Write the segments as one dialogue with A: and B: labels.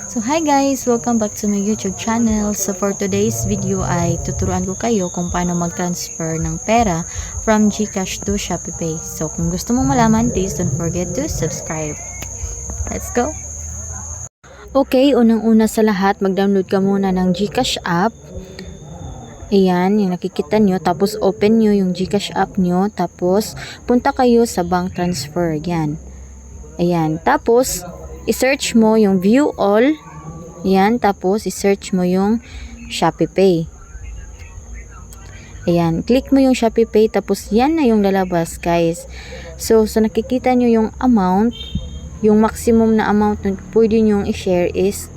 A: So hi guys, welcome back to my YouTube channel. So for today's video ay tuturuan ko kayo kung paano mag-transfer ng pera from GCash to ShopeePay. So kung gusto mong malaman, please don't forget to subscribe. Let's go! Okay, unang-una sa lahat, mag-download ka muna ng GCash app. Ayan, yung nakikita nyo. Tapos open nyo yung GCash app nyo. Tapos punta kayo sa bank transfer. Yan. Ayan. Tapos i-search mo yung view all. Ayan. Tapos i-search mo yung ShopeePay. Ayan. Click mo yung ShopeePay. Tapos yan na yung lalabas, guys. So nakikita nyo yung amount. Yung maximum na amount na pwede nyo i-share is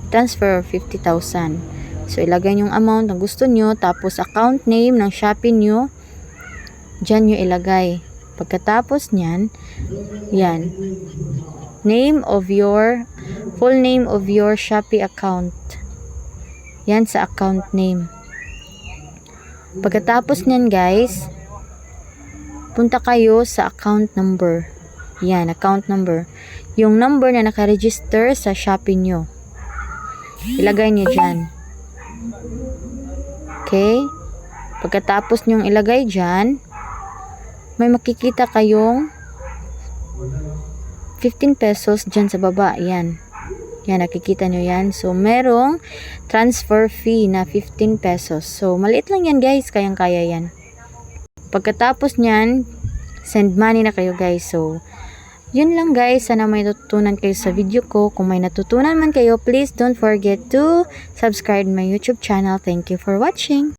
A: transfer 50,000. So, ilagay yung amount na gusto nyo. Tapos, account name ng Shopee nyo. Diyan nyo ilagay. Pagkatapos nyan, yan. Full name of your Shopee account. Yan sa account name. Pagkatapos nyan, guys, punta kayo sa account number. Yan, account number. Yung number na nakaregister sa Shopee nyo. Ilagay nyo dyan. Okay? Pagkatapos nyong ilagay dyan, may makikita kayong 15 pesos dyan sa baba. Yan. Yan, nakikita nyo yan. So, merong transfer fee na 15 pesos. So, maliit lang yan, guys. Kayang-kaya yan. Pagkatapos nyan, send money na kayo, guys. So, yun lang, guys. Sana may natutunan kayo sa video ko. Kung may natutunan man kayo, please don't forget to subscribe my YouTube channel. Thank you for watching.